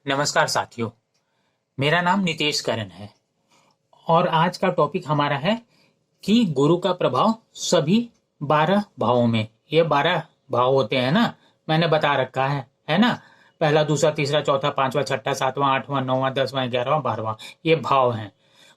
नमस्कार साथियों, मेरा नाम नितेश करण है और आज का टॉपिक हमारा है कि गुरु का प्रभाव सभी 12 भावों में। ये 12 भाव होते हैं ना, मैंने बता रखा है ना। पहला, दूसरा, तीसरा, चौथा, पांचवा, छठा, सातवां, आठवां, नौवां, 10वां, 11वां, 12वां, ये भाव हैं।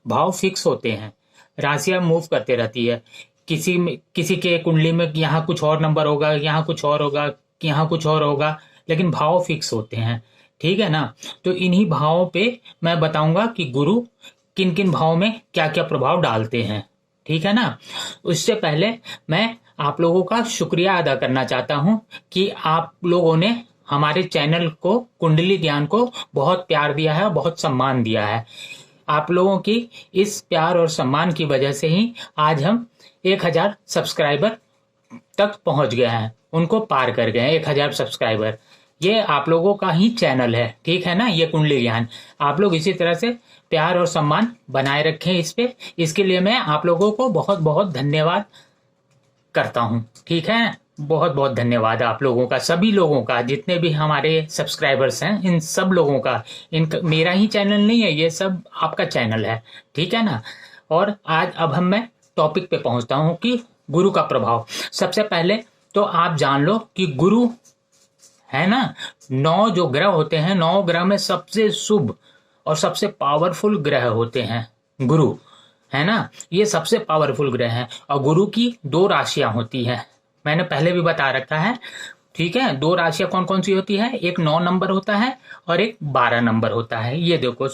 भाव फिक्स होते हैं, राशियां मूव करते रहती है। किसी के कुंडली में यहाँ कुछ और नंबर होगा, यहाँ कुछ और होगा, यहाँ कुछ और होगा, लेकिन भाव फिक्स होते हैं। ठीक है ना। तो इन्हीं भावों पे मैं बताऊंगा कि गुरु किन किन भावों में क्या क्या प्रभाव डालते हैं। ठीक है ना। उससे पहले मैं आप लोगों का शुक्रिया अदा करना चाहता हूं कि आप लोगों ने हमारे चैनल को, कुंडली ज्ञान को बहुत प्यार दिया है, बहुत सम्मान दिया है। आप लोगों की इस प्यार और सम्मान की वजह से ही आज हम 1000 सब्सक्राइबर तक पहुंच गए हैं, उनको पार कर गए हैं 1000 सब्सक्राइबर। ये आप लोगों का ही चैनल है, ठीक है ना। ये कुंडली ज्ञान, आप लोग इसी तरह से प्यार और सम्मान बनाए रखें इस पे। इसके लिए मैं आप लोगों को बहुत बहुत धन्यवाद करता हूं। ठीक है, बहुत बहुत धन्यवाद आप लोगों का, सभी लोगों का, जितने भी हमारे सब्सक्राइबर्स हैं, इन सब लोगों का। इनका मेरा ही चैनल नहीं है, ये सब आपका चैनल है, ठीक है ना। और आज अब मैं टॉपिक पे पहुंचता हूं कि गुरु का प्रभाव। सबसे पहले तो आप जान लो कि गुरु है ना, 9 जो ग्रह होते हैं, 9 ग्रह में सबसे शुभ और सबसे पावरफुल ग्रह होते हैं गुरु, है ना। ये सबसे पावरफुल ग्रह हैं। और गुरु की 2 राशियां होती हैं, मैंने पहले भी बता रखा है, ठीक है। 2 राशियां कौन कौन सी होती है, एक 9 नंबर होता है और एक 12 नंबर होता है। ये देखो,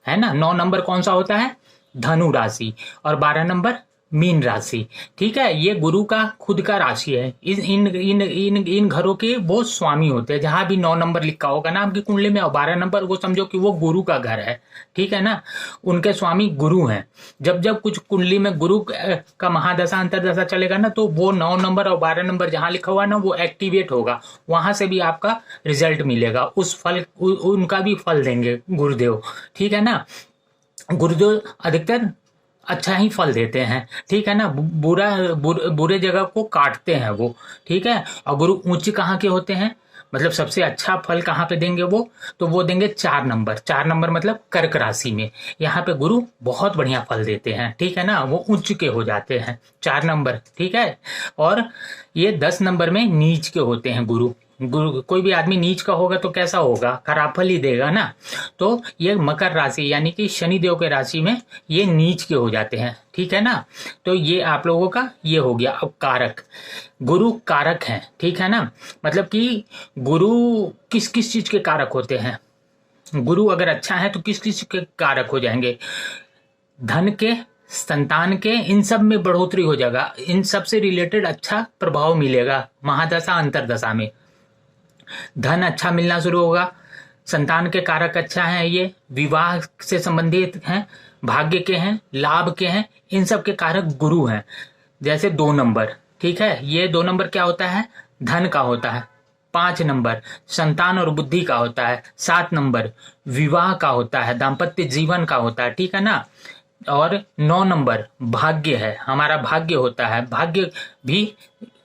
है ना। 9 नंबर कौन सा होता है, धनु राशि, और 12 नंबर मीन राशि। ठीक है, ये गुरु का खुद का राशि है। इन इन इन इन घरों के वो स्वामी होते हैं। जहां भी 9 नंबर लिखा होगा ना आपकी कुंडली में और 12 नंबर, वो समझो कि वो गुरु का घर है, ठीक है ना। उनके स्वामी गुरु हैं। जब जब कुछ कुंडली में गुरु का महादशा अंतरदशा चलेगा ना, तो वो 9 नंबर और 12 नंबर जहां लिखा हुआ है ना, वो एक्टिवेट होगा। वहां से भी आपका रिजल्ट मिलेगा, उस फल उनका भी फल देंगे गुरुदेव, ठीक है ना। गुरुदेव अधिकतर अच्छा ही फल देते हैं, ठीक है ना। बुरे जगह को काटते हैं वो, ठीक है। और गुरु ऊंचे कहाँ के होते हैं, मतलब सबसे अच्छा फल कहाँ पे देंगे वो, तो वो देंगे 4 नंबर। 4 नंबर मतलब कर्क राशि में, यहाँ पे गुरु बहुत बढ़िया फल देते हैं, ठीक है ना। वो उच्च के हो जाते हैं 4 नंबर, ठीक है। और ये 10 नंबर में नीच के होते हैं गुरु। कोई भी आदमी नीच का होगा तो कैसा होगा, खराब फल ही देगा ना। तो ये मकर राशि यानी कि शनि देव के राशि में ये नीच के हो जाते हैं, ठीक है ना। तो ये आप लोगों का ये हो गया। अब कारक, गुरु कारक हैं, ठीक है ना। मतलब कि गुरु किस किस चीज के कारक होते हैं। गुरु अगर अच्छा है तो किस किस के कारक हो जाएंगे, धन के, संतान के, इन सब में बढ़ोतरी हो जाएगा। इन सब से रिलेटेड अच्छा प्रभाव मिलेगा महादशा अंतरदशा में। धन अच्छा मिलना शुरू होगा, संतान के कारक अच्छा है, ये विवाह से संबंधित हैं, भाग्य के हैं, लाभ के हैं, इन सब के कारक गुरु हैं। जैसे 2 नंबर, ठीक है, ये 2 नंबर क्या होता है, धन का होता है। 5 नंबर संतान और बुद्धि का होता है। 7 नंबर विवाह का होता है, दाम्पत्य जीवन का होता है, ठीक है ना। और 9 नंबर भाग्य है, हमारा भाग्य होता है, भाग्य भी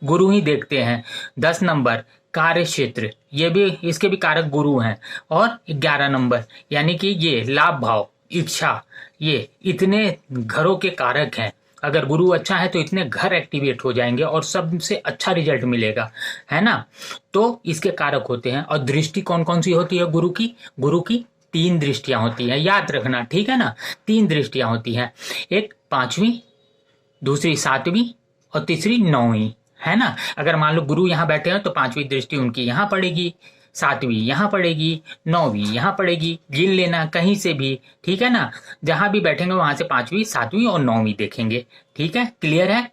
गुरु ही देखते हैं। 10 नंबर कार्य क्षेत्र, ये भी, इसके भी कारक गुरु हैं। और 11 नंबर यानी कि ये लाभ भाव, इच्छा, ये इतने घरों के कारक हैं। अगर गुरु अच्छा है तो इतने घर एक्टिवेट हो जाएंगे और सबसे अच्छा रिजल्ट मिलेगा, है ना। तो इसके कारक होते हैं। और दृष्टि कौन कौन सी होती है गुरु की, गुरु की 3 दृष्टियां होती हैं, याद रखना, ठीक है ना। 3 दृष्टियां होती हैं, एक 5वीं, दूसरी 7वीं और तीसरी 9वीं, है ना। अगर मान लो गुरु यहाँ बैठे हैं तो 5वीं दृष्टि उनकी यहाँ पड़ेगी, 7वीं यहाँ पड़ेगी, 9वीं यहाँ पड़ेगी, गिन लेना कहीं से भी, ठीक है ना। जहां भी बैठेंगे वहां से 5वीं, 7वीं और 9वीं देखेंगे, ठीक है, क्लियर है।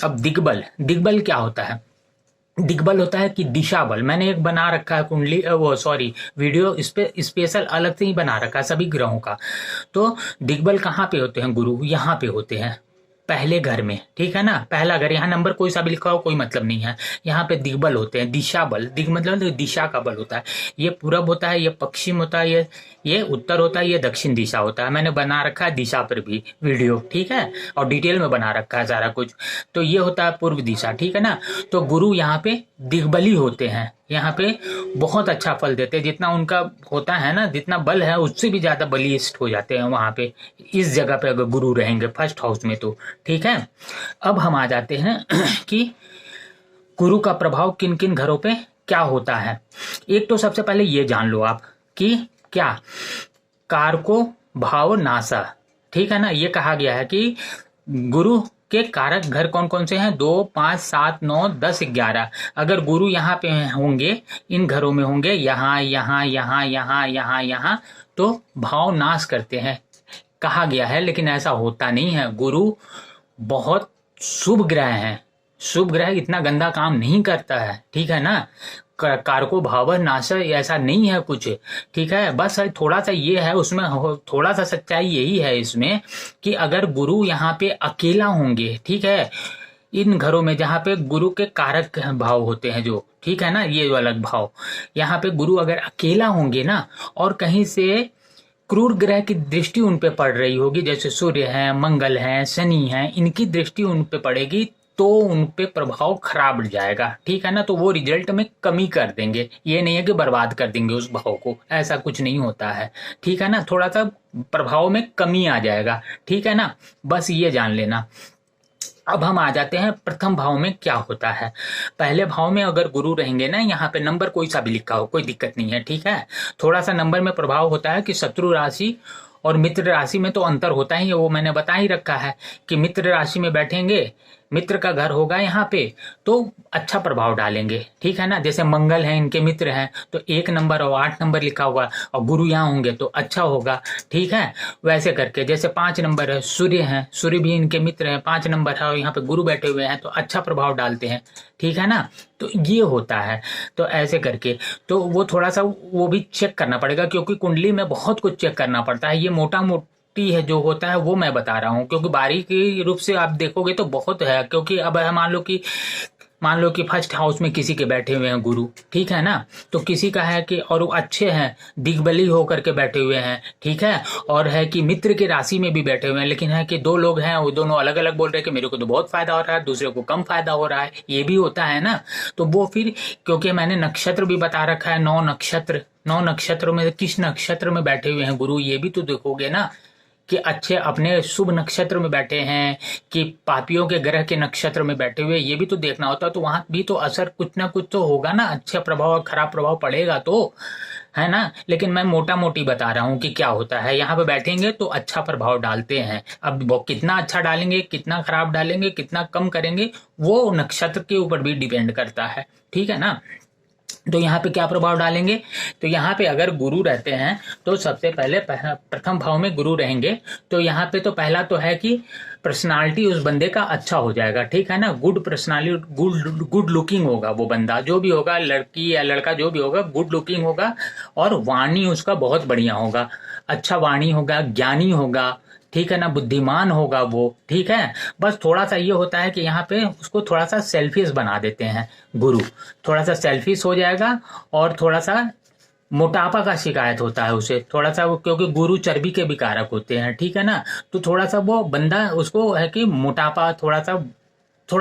अब दिग्बल, दिग्बल क्या होता है, दिग्बल होता है कि दिशा बल। मैंने एक बना रखा है कुंडली, वो सॉरी, वीडियो इस पे स्पेशल अलग से ही बना रखा है सभी ग्रहों का। तो दिग्बल कहाँ पे होते हैं गुरु, यहाँ पे होते हैं, पहले घर में, ठीक है ना। पहला घर, यहाँ नंबर कोई सा भी लिखा हो कोई मतलब नहीं है, यहाँ पे दिग्बल होते हैं। दिशा बल, दिग मतलब दिशा का बल होता है। ये पूरब होता है, ये पश्चिम होता है, ये उत्तर होता है, ये दक्षिण दिशा होता है। मैंने बना रखा है दिशा पर भी वीडियो, ठीक है, और डिटेल में बना रखा है सारा कुछ। तो ये होता है पूर्व दिशा, ठीक है ना। तो गुरु यहाँ पे दिग्बली होते हैं, यहाँ पे बहुत अच्छा फल देते हैं। जितना उनका होता है ना, जितना बल है उससे भी ज्यादा बलिष्ठ हो जाते हैं वहां पे, इस जगह पे अगर गुरु रहेंगे फर्स्ट हाउस में तो। ठीक है, अब हम आ जाते हैं कि गुरु का प्रभाव किन किन घरों पे क्या होता है। एक तो सबसे पहले ये जान लो आप कि क्या कारको भाव नासा, ठीक है ना, ये कहा गया है कि गुरु के कारक घर कौन कौन से हैं, 2, 5, 7, 9, 10, 11। अगर गुरु यहाँ पे होंगे, इन घरों में होंगे, यहाँ यहाँ यहाँ यहाँ यहाँ यहाँ, तो भाव नाश करते हैं कहा गया है। लेकिन ऐसा होता नहीं है, गुरु बहुत शुभ ग्रह है, शुभ ग्रह इतना गंदा काम नहीं करता है। ठीक है ना, कारको भाव नाश ऐसा नहीं है कुछ। ठीक है, बस थोड़ा सा ये है उसमें, थोड़ा सा सच्चाई यही है इसमें कि अगर गुरु यहाँ पे अकेला होंगे, ठीक है, इन घरों में जहाँ पे गुरु के कारक भाव होते हैं जो, ठीक है ना, ये अलग भाव, यहाँ पे गुरु अगर अकेला होंगे ना और कहीं से क्रूर ग्रह की दृष्टि उन पे पड़ रही होगी, जैसे सूर्य है, मंगल है, शनि है, इनकी दृष्टि उन पे पड़ेगी तो उन पे प्रभाव खराब जाएगा। ठीक है ना, तो वो रिजल्ट में कमी कर देंगे, ये नहीं है कि बर्बाद कर देंगे उस भाव को, ऐसा कुछ नहीं होता है। ठीक है ना, थोड़ा सा प्रभाव में कमी आ जाएगा। ठीक है ना, बस ये जान लेना। अब हम आ जाते हैं प्रथम भाव में क्या होता है। पहले भाव में अगर गुरु रहेंगे ना, यहाँ पे नंबर कोई सा भी लिखा हो कोई दिक्कत नहीं है। ठीक है, थोड़ा सा नंबर में प्रभाव होता है कि शत्रु राशि और मित्र राशि में तो अंतर होता ही है, वो मैंने बता ही रखा है कि मित्र राशि में बैठेंगे, मित्र का घर होगा यहाँ पे, तो अच्छा प्रभाव डालेंगे। ठीक है ना, जैसे मंगल है इनके मित्र हैं तो 1 नंबर और 8 नंबर लिखा हुआ, और गुरु यहाँ होंगे तो अच्छा होगा। ठीक है, वैसे करके जैसे 5 नंबर है, सूर्य है, सूर्य भी इनके मित्र है, 5 नंबर है और यहाँ पे गुरु बैठे हुए हैं तो अच्छा प्रभाव डालते हैं। ठीक है ना, तो ये होता है। तो ऐसे करके तो वो थोड़ा सा वो भी चेक करना पड़ेगा, क्योंकि कुंडली में बहुत कुछ चेक करना पड़ता है। ये मोटा है जो होता है वो मैं बता रहा हूँ, क्योंकि बारीकी रूप से आप देखोगे तो बहुत है। क्योंकि अब मान लो कि फर्स्ट हाउस में किसी के बैठे हुए हैं गुरु, ठीक है ना, तो किसी का है कि और वो अच्छे हैं, दिग्बली होकर के बैठे हुए हैं। ठीक है, और है कि मित्र की राशि में भी बैठे हुए हैं, लेकिन है कि 2 लोग हैं, वो दोनों अलग अलग बोल रहे हैं कि मेरे को तो बहुत फायदा हो रहा है, दूसरे को कम फायदा हो रहा है, ये भी होता है ना। तो वो फिर, क्योंकि मैंने नक्षत्र भी बता रखा है, 9 नक्षत्रों में किस नक्षत्र में बैठे हुए हैं गुरु, ये भी तो देखोगे ना कि अच्छे अपने शुभ नक्षत्र में बैठे हैं कि पापियों के ग्रह के नक्षत्र में बैठे हुए, ये भी तो देखना होता है। तो वहां भी तो असर कुछ ना कुछ तो होगा ना, अच्छा प्रभाव और खराब प्रभाव पड़ेगा तो, है ना। लेकिन मैं मोटा मोटी बता रहा हूँ कि क्या होता है, यहाँ पे बैठेंगे तो अच्छा प्रभाव डालते हैं। अब वो कितना अच्छा डालेंगे, कितना खराब डालेंगे, कितना कम करेंगे, वो नक्षत्र के ऊपर भी डिपेंड करता है। ठीक है ना, तो यहाँ पे क्या प्रभाव डालेंगे, तो यहाँ पे अगर गुरु रहते हैं तो सबसे पहले प्रथम भाव में गुरु रहेंगे तो यहाँ पे तो पहला तो है कि पर्सनालिटी उस बंदे का अच्छा हो जाएगा। ठीक है ना, गुड पर्सनालिटी, गुड लुकिंग होगा वो बंदा, जो भी होगा, लड़की या लड़का जो भी होगा, गुड लुकिंग होगा और वाणी उसका बहुत बढ़िया होगा, अच्छा वाणी होगा, ज्ञानी होगा। ठीक है ना, बुद्धिमान होगा वो। ठीक है, बस थोड़ा सा ये होता है कि यहाँ पे उसको थोड़ा सा सेल्फिश बना देते हैं गुरु, थोड़ा सा सेल्फिश हो जाएगा और थोड़ा सा मोटापा का शिकायत होता है उसे थोड़ा सा, क्योंकि गुरु चर्बी के भी कारक होते हैं। ठीक है ना, तो थोड़ा सा वो बंदा उसको है कि मोटापा थोड़ा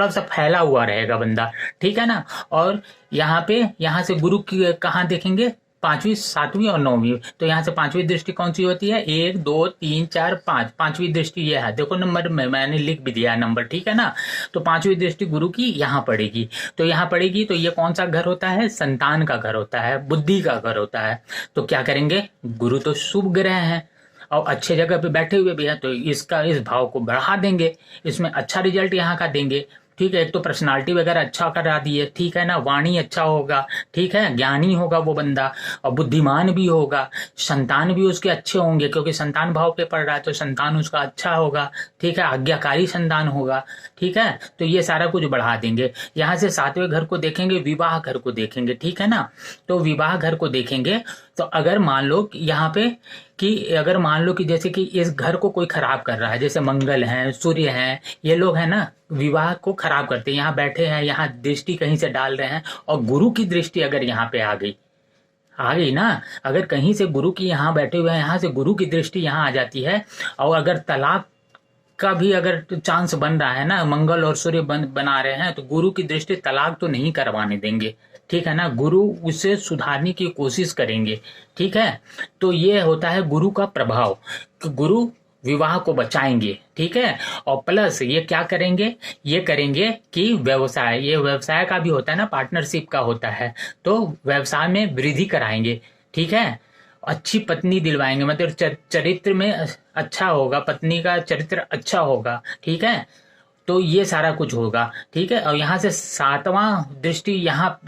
सा फैला हुआ रहेगा बंदा। ठीक है ना, और यहाँ से गुरु की कहाँ देखेंगे, 5वीं, 7वीं और 9वीं। तो यहाँ से 5वीं दृष्टि कौन सी होती है, 1, 2, 3, 4, 5, 5वीं दृष्टि ये है, देखो नंबर में मैंने लिख भी दिया नंबर। ठीक है ना, तो 5वीं दृष्टि गुरु की यहाँ पड़ेगी, तो यहाँ पड़ेगी तो ये कौन सा घर होता है, संतान का घर होता है, बुद्धि का घर होता है। तो क्या करेंगे, गुरु तो शुभ ग्रह है और अच्छे जगह पे बैठे हुए भी हैं, तो इस भाव को बढ़ा देंगे, इसमें अच्छा रिजल्ट यहाँ का देंगे। ठीक है, एक तो पर्सनालिटी वगैरह अच्छा करा दिए। ठीक है ना, वाणी अच्छा होगा, ठीक है, ज्ञानी होगा वो बंदा और बुद्धिमान भी होगा, संतान भी उसके अच्छे होंगे, क्योंकि संतान भाव पे पड़ रहा है तो संतान उसका अच्छा होगा। ठीक है, आज्ञाकारी संतान होगा। ठीक है, तो ये सारा कुछ बढ़ा देंगे। यहाँ से 7वें घर को देखेंगे, विवाह घर को देखेंगे। ठीक है ना, तो विवाह घर को देखेंगे तो अगर मान लो यहाँ पे अगर मान लो कि जैसे कि इस घर को कोई खराब कर रहा है, जैसे मंगल है, सूर्य है, ये लोग है ना विवाह को खराब करते हैं, यहाँ बैठे हैं, यहाँ दृष्टि कहीं से डाल रहे हैं और गुरु की दृष्टि अगर यहाँ पे आ गई ना, अगर कहीं से गुरु की यहाँ बैठे हुए हैं, यहाँ से गुरु की दृष्टि यहाँ आ जाती है और अगर तलाक का भी अगर चांस बन रहा है ना, मंगल और सूर्य बना रहे हैं, तो गुरु की दृष्टि तलाक तो नहीं करवाने देंगे। ठीक है ना, गुरु उसे सुधारने की कोशिश करेंगे। ठीक है, तो ये होता है गुरु का प्रभाव कि गुरु विवाह को बचाएंगे। ठीक है, और प्लस ये क्या करेंगे, ये करेंगे कि व्यवसाय, ये व्यवसाय का भी होता है ना, पार्टनरशिप का होता है, तो व्यवसाय में वृद्धि कराएंगे। ठीक है, अच्छी पत्नी दिलवाएंगे, मतलब चरित्र में अच्छा होगा, पत्नी का चरित्र अच्छा होगा। ठीक है, तो ये सारा कुछ होगा। ठीक है, और यहाँ से सातवां दृष्टि यहाँ,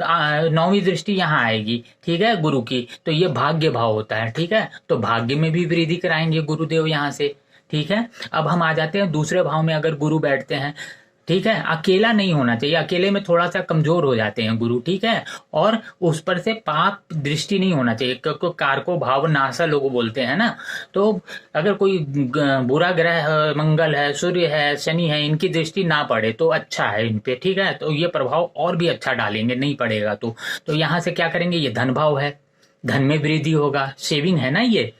नौवीं दृष्टि यहाँ आएगी। ठीक है, गुरु की, तो ये भाग्य भाव होता है। ठीक है, तो भाग्य में भी वृद्धि कराएंगे गुरुदेव यहाँ से। ठीक है, अब हम आ जाते हैं दूसरे भाव में, अगर गुरु बैठते हैं। ठीक है, अकेला नहीं होना चाहिए, अकेले में थोड़ा सा कमजोर हो जाते हैं गुरु। ठीक है, और उस पर से पाप दृष्टि नहीं होना चाहिए, क्योंकि कारको भाव नासा लोग बोलते हैं ना। तो अगर कोई बुरा ग्रह है, मंगल है, सूर्य है, शनि है, इनकी दृष्टि ना पड़े तो अच्छा है इन पे। ठीक है, तो ये प्रभाव और भी अच्छा डालेंगे, नहीं पड़ेगा तो यहाँ से क्या करेंगे, ये धन भाव है, धन में वृद्धि होगा, सेविंग है ना, ये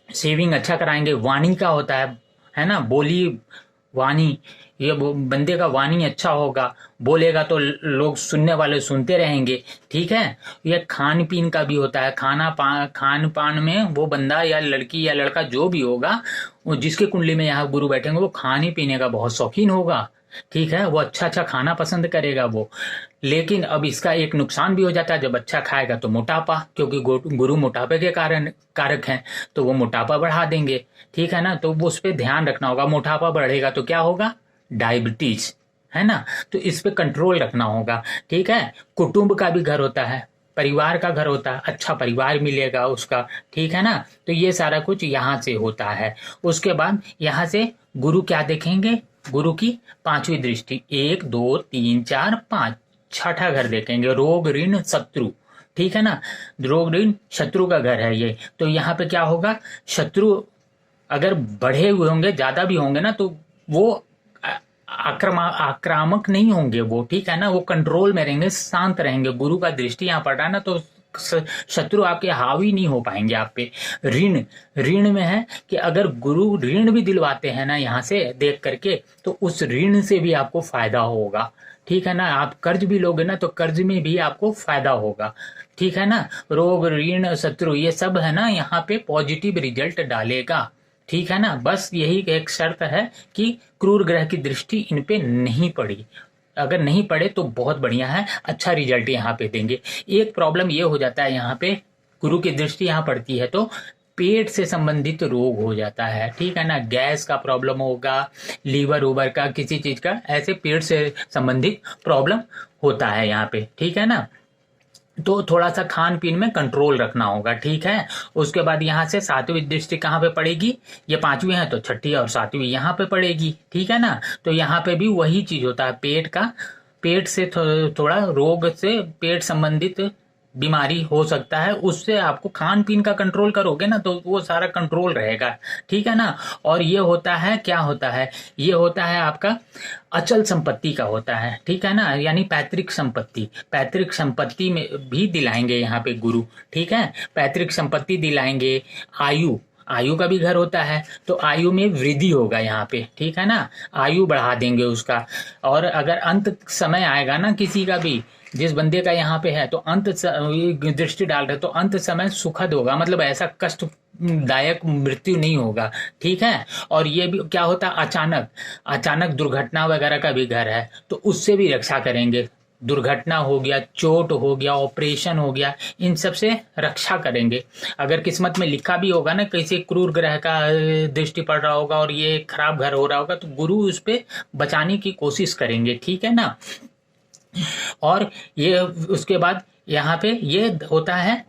सेविंग अच्छा कराएंगे। वाणी का होता है ना, बोली वाणी, ये बंदे का वाणी अच्छा होगा, बोलेगा तो लोग सुनने वाले सुनते रहेंगे। ठीक है, ये खान पीन का भी होता है, खान पान में वो बंदा या लड़की या लड़का जो भी होगा, वो जिसके कुंडली में यहाँ गुरु बैठेंगे वो खाने पीने का बहुत शौकीन होगा। ठीक है, वो अच्छा अच्छा खाना पसंद करेगा वो। लेकिन अब इसका एक नुकसान भी हो जाता है, जब अच्छा खाएगा तो मोटापा, क्योंकि गुरु मोटापे के कारण कारक हैं, तो वो मोटापा बढ़ा देंगे। ठीक है ना, तो वो उस पर ध्यान रखना होगा। मोटापा बढ़ेगा तो क्या होगा, डायबिटीज, है ना, तो इस पे कंट्रोल रखना होगा। ठीक है, कुटुंब का भी घर होता है, परिवार का घर होता है, अच्छा परिवार मिलेगा उसका। ठीक है ना, तो ये सारा कुछ यहाँ से होता है। उसके बाद यहाँ से गुरु क्या देखेंगे, गुरु की पांचवी दृष्टि, 1 2 3 4 5, छठा घर देखेंगे, रोग ऋण शत्रु। ठीक है ना, रोग ऋण शत्रु का घर है ये। तो यहाँ पे क्या होगा, शत्रु अगर बढ़े हुए होंगे, ज्यादा भी होंगे ना, तो वो आक्रामक नहीं होंगे वो। ठीक है ना, वो कंट्रोल में रहेंगे, शांत रहेंगे। गुरु का दृष्टि यहाँ पड़ रहा है ना, तो शत्रु आपके हावी नहीं हो पाएंगे आप पे। ऋण, ऋण में है कि अगर गुरु ऋण भी दिलवाते हैं ना यहाँ से देख करके, तो उस ऋण से भी आपको फायदा होगा। ठीक है ना, आप कर्ज भी लोगे ना, तो कर्ज में भी आपको फायदा होगा। ठीक है ना, रोग ऋण शत्रु ये सब है ना, यहाँ पे पॉजिटिव रिजल्ट डालेगा। ठीक है ना, बस यही एक शर्त है कि क्रूर ग्रह की दृष्टि इन पे नहीं पड़ी। अगर नहीं पड़े तो बहुत बढ़िया है, अच्छा रिजल्ट यहाँ पे देंगे। एक प्रॉब्लम ये हो जाता है, यहाँ पे गुरु की दृष्टि यहाँ पड़ती है तो पेट से संबंधित रोग हो जाता है। ठीक है ना, गैस का प्रॉब्लम होगा, लीवर ओवर का, किसी चीज का, ऐसे पेट से संबंधित प्रॉब्लम होता है यहाँ पे। ठीक है ना, तो थोड़ा सा खान पीन में कंट्रोल रखना होगा। ठीक है, उसके बाद यहाँ से सातवीं दृष्टि कहाँ पे पड़ेगी, ये पांचवी है तो छठी और सातवीं यहाँ पे पड़ेगी। ठीक है ना, तो यहाँ पे भी वही चीज होता है, पेट का, पेट से थोड़ा रोग से पेट संबंधित बीमारी हो सकता है, उससे आपको खान पीन का कंट्रोल करोगे ना तो वो सारा कंट्रोल रहेगा। ठीक है ना, और ये होता है, क्या होता है, ये होता है आपका अचल संपत्ति का होता है। ठीक है ना, यानी पैतृक संपत्ति, पैतृक संपत्ति में भी दिलाएंगे यहाँ पे गुरु। ठीक है, पैतृक संपत्ति दिलाएंगे। आयु, आयु का भी घर होता है, तो आयु में वृद्धि होगा यहाँ पे। ठीक है ना, आयु बढ़ा देंगे उसका। और अगर अंत समय आएगा ना किसी का भी, जिस बंदे का यहाँ पे है, तो अंत दृष्टि डाल रहे तो अंत समय सुखद होगा, मतलब ऐसा कष्टदायक मृत्यु नहीं होगा। ठीक है, और ये भी क्या होता है, अचानक अचानक दुर्घटना वगैरह का भी घर है, तो उससे भी रक्षा करेंगे। दुर्घटना हो गया, चोट हो गया, ऑपरेशन हो गया, इन सब से रक्षा करेंगे। अगर किस्मत में लिखा भी होगा ना किसी क्रूर ग्रह का दृष्टि पड़ रहा होगा और ये खराब घर हो रहा होगा, तो गुरु उस पे बचाने की कोशिश करेंगे। ठीक है ना, और ये उसके बाद यहाँ पे ये होता है,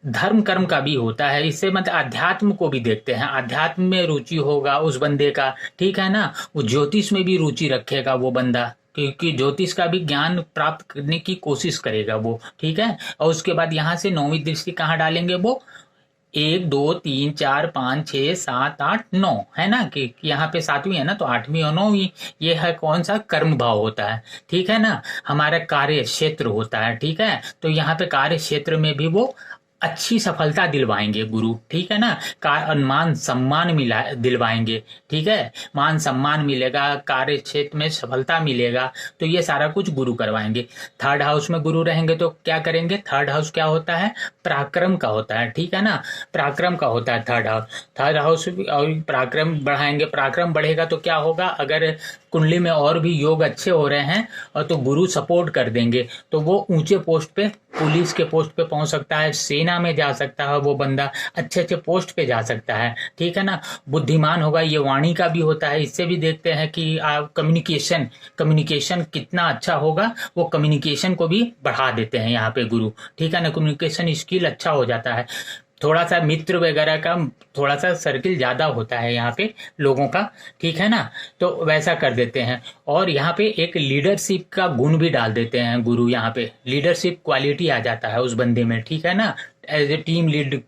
धर्म कर्म का भी होता है। इससे मतलब अध्यात्म को भी देखते हैं, अध्यात्म में रुचि होगा उस बंदे का। ठीक है ना, वो ज्योतिष में भी रुचि रखेगा वो बंदा, क्योंकि ज्योतिष का भी ज्ञान प्राप्त करने की कोशिश करेगा वो। ठीक है, और उसके बाद यहाँ से नौवीं दृष्टि कहाँ डालेंगे वो, 1 2 3 4 5 6 7 8 9, है ना, कि यहाँ पे सातवीं है ना, तो आठवीं और नौवीं, ये है कौन सा, कर्म भाव होता है। ठीक है ना, हमारा कार्य क्षेत्र होता है। ठीक है, तो यहाँ पे कार्य क्षेत्र में भी वो अच्छी सफलता दिलवाएंगे गुरु, ठीक है ना। मान सम्मान मिला दिलवाएंगे, ठीक है, मान सम्मान मिलेगा, कार्य क्षेत्र में सफलता मिलेगा, तो ये सारा कुछ गुरु करवाएंगे। थर्ड हाउस में गुरु रहेंगे तो क्या करेंगे, थर्ड हाउस क्या होता है, पराक्रम का होता है, ठीक है ना, पराक्रम का होता है थर्ड हाउस। थर्ड हाउस और पराक्रम बढ़ाएंगे, पराक्रम बढ़ेगा तो क्या होगा, अगर कुंडली में और भी योग अच्छे हो रहे हैं और तो गुरु सपोर्ट कर देंगे तो वो ऊंचे पोस्ट पे, पुलिस के पोस्ट पे पहुंच सकता है, सेना में जा सकता है वो बंदा, अच्छे अच्छे पोस्ट पे जा सकता है, ठीक है ना। बुद्धिमान होगा, ये वाणी का भी होता है, इससे भी देखते हैं कि आप कम्युनिकेशन कम्युनिकेशन कितना अच्छा होगा, वो कम्युनिकेशन को भी बढ़ा देते हैं यहाँ पे गुरु, ठीक है ना, कम्युनिकेशन स्किल अच्छा हो जाता है। थोड़ा सा मित्र वगैरह का थोड़ा सा सर्किल ज्यादा होता है यहाँ पे लोगों का, ठीक है ना, तो वैसा कर देते हैं। और यहाँ पे एक लीडरशिप का गुण भी डाल देते हैं गुरु, यहाँ पे लीडरशिप क्वालिटी आ जाता है उस बंदे में, ठीक है ना। एज ए टीम लीड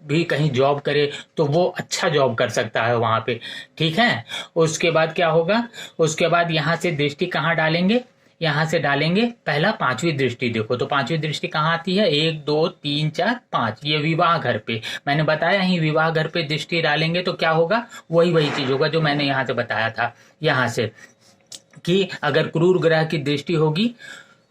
भी कहीं जॉब करे तो वो अच्छा जॉब कर सकता है वहां पे, ठीक है। उसके बाद क्या होगा, उसके बाद यहाँ से दृष्टि कहाँ डालेंगे, यहाँ से डालेंगे पहला पांचवी दृष्टि। देखो तो पांचवी दृष्टि कहाँ आती है, 1 2 3 4 5, ये विवाह घर पे, मैंने बताया ही विवाह घर पे दृष्टि डालेंगे तो क्या होगा, वही चीज होगा जो मैंने यहाँ से बताया था, यहाँ से कि अगर क्रूर ग्रह की दृष्टि होगी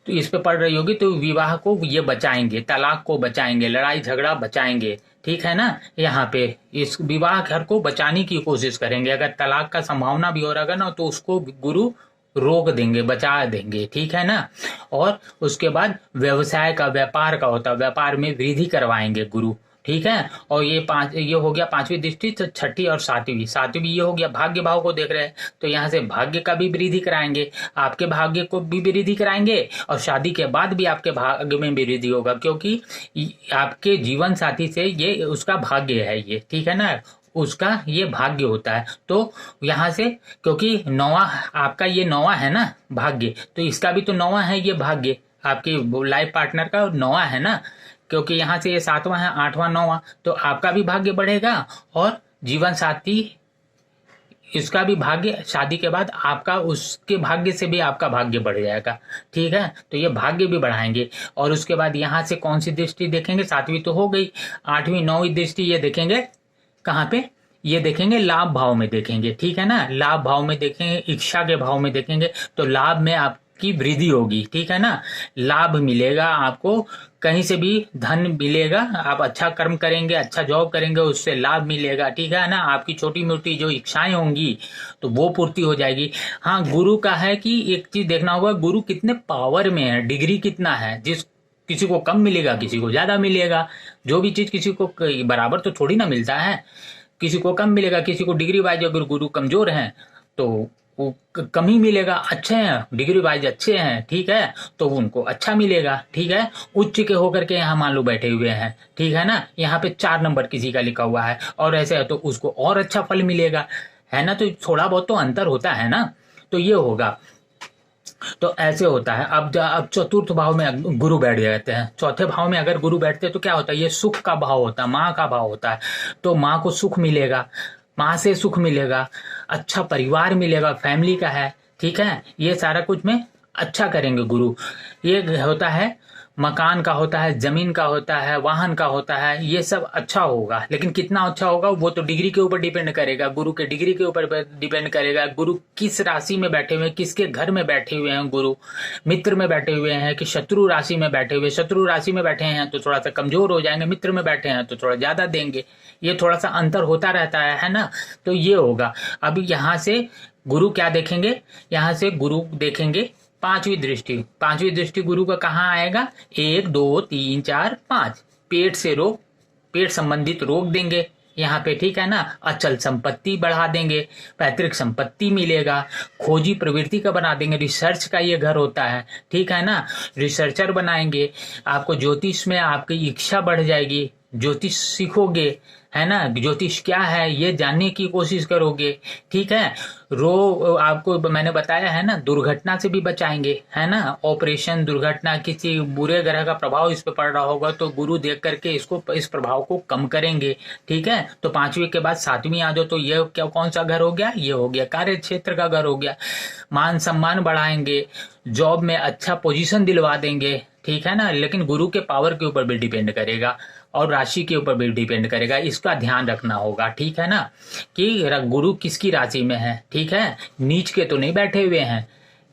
तो इस पे पड़ रही होगी तो विवाह को ये बचाएंगे, तलाक को बचाएंगे, लड़ाई झगड़ा बचाएंगे, ठीक है ना। यहाँ पे इस विवाह घर को बचाने की कोशिश करेंगे, अगर तलाक का संभावना भी हो रहा है ना तो उसको गुरु रोक देंगे, बचा देंगे, ठीक है ना। और उसके बाद व्यवसाय का, व्यापार का होता है, व्यापार में वृद्धि करवाएंगे गुरु, ठीक है। और ये हो गया पांचवी दृष्टि। तो छठी और सातवीं ये हो गया भाग्य भाव को देख रहे हैं, तो यहाँ से भाग्य का भी वृद्धि कराएंगे, आपके भाग्य को भी वृद्धि कराएंगे और शादी के बाद भी आपके भाग्य में वृद्धि होगा, क्योंकि आपके जीवन साथी से ये उसका भाग्य है ये, ठीक है ना, उसका ये भाग्य होता है। तो यहाँ से क्योंकि नौवा आपका ये नौवा है ना भाग्य, तो इसका भी तो नौवा है ये भाग्य, आपके लाइफ पार्टनर का नौवा है ना, क्योंकि यहाँ से ये 7वां है, 8वां 9वां, तो आपका भी भाग्य बढ़ेगा और जीवन साथी इसका भी भाग्य, शादी के बाद आपका उसके भाग्य से भी आपका भाग्य बढ़ जाएगा, ठीक है। तो ये भाग्य भी बढ़ाएंगे। और उसके बाद यहाँ से कौन सी दृष्टि देखेंगे, 7वीं तो हो गई, 8वीं 9वीं दृष्टि ये देखेंगे कहाँ पे, ये देखेंगे लाभ भाव में देखेंगे, ठीक है ना, लाभ भाव में देखेंगे, इच्छा के भाव में देखेंगे तो लाभ में आपकी वृद्धि होगी, ठीक है ना, लाभ मिलेगा आपको, कहीं से भी धन मिलेगा, आप अच्छा कर्म करेंगे, अच्छा जॉब करेंगे, उससे लाभ मिलेगा, ठीक है ना। आपकी छोटी मोटी जो इच्छाएं होंगी तो वो पूर्ति हो जाएगी। हाँ, गुरु का है कि एक चीज देखना होगा, गुरु कितने पावर में है, डिग्री कितना है, जिस किसी को कम मिलेगा, किसी को ज्यादा मिलेगा, जो भी चीज किसी को बराबर तो थोड़ी ना मिलता है, किसी को कम मिलेगा, किसी को डिग्री वाइज अगर गुरु कमजोर हैं तो वो कम ही मिलेगा, अच्छे हैं डिग्री वाइज अच्छे हैं, ठीक है, तो उनको अच्छा मिलेगा, ठीक है। उच्च के होकर के यहाँ मान लो बैठे हुए हैं, ठीक है ना, यहाँ पे 4 नंबर किसी का लिखा हुआ है और ऐसे है तो उसको और अच्छा फल मिलेगा, है ना। तो थोड़ा बहुत तो अंतर होता है ना, तो ये होगा, तो ऐसे होता है। अब चतुर्थ भाव में गुरु बैठ जाते हैं, चौथे भाव में अगर गुरु बैठते हैं तो क्या होता है, ये सुख का भाव होता है, माँ का भाव होता है, तो माँ को सुख मिलेगा, माँ से सुख मिलेगा, अच्छा परिवार मिलेगा, फैमिली का है, ठीक है, ये सारा कुछ में अच्छा करेंगे गुरु। ये होता है मकान का होता है, जमीन का होता है, वाहन का होता है, ये सब अच्छा होगा, लेकिन कितना अच्छा होगा वो तो डिग्री के ऊपर डिपेंड करेगा, गुरु के डिग्री के ऊपर डिपेंड करेगा, गुरु किस राशि में बैठे हुए हैं, किसके घर में बैठे हुए हैं गुरु, मित्र में बैठे हुए हैं कि शत्रु राशि में बैठे हुए, शत्रु राशि में बैठे हैं तो थोड़ा सा कमजोर हो जाएंगे, मित्र में बैठे हैं तो थोड़ा ज्यादा देंगे, ये थोड़ा सा अंतर होता रहता है ना। तो ये होगा। अब यहाँ से गुरु क्या देखेंगे, यहाँ से गुरु देखेंगे पांचवी दृष्टि गुरु का कहाँ आएगा, 1 2 3 4 5, पेट से रोग, पेट संबंधित रोग देंगे यहाँ पे, ठीक है ना। अचल संपत्ति बढ़ा देंगे, पैतृक संपत्ति मिलेगा, खोजी प्रवृत्ति का बना देंगे, रिसर्च का ये घर होता है, ठीक है ना, रिसर्चर बनाएंगे आपको, ज्योतिष में आपकी इच्छा बढ़ जाएगी, ज्योतिष सीखोगे, है ना, ज्योतिष क्या है ये जानने की कोशिश करोगे, ठीक है। आपको मैंने बताया है ना, दुर्घटना से भी बचाएंगे, है ना, ऑपरेशन, दुर्घटना, किसी बुरे ग्रह का प्रभाव इस पे पड़ रहा होगा तो गुरु देख करके इसको, इस प्रभाव को कम करेंगे, ठीक है। तो 5वीं के बाद 7वीं आ जाओ तो ये क्या, कौन सा घर हो गया, ये हो गया कार्य क्षेत्र का घर हो गया, मान सम्मान बढ़ाएंगे, जॉब में अच्छा पोजीशन दिलवा देंगे, ठीक है ना, लेकिन गुरु के पावर के ऊपर भी डिपेंड करेगा, और राशि के ऊपर भी डिपेंड करेगा, इसका ध्यान रखना होगा, ठीक है ना, कि गुरु किसकी राशि में है, ठीक है, नीच के तो नहीं बैठे हुए हैं,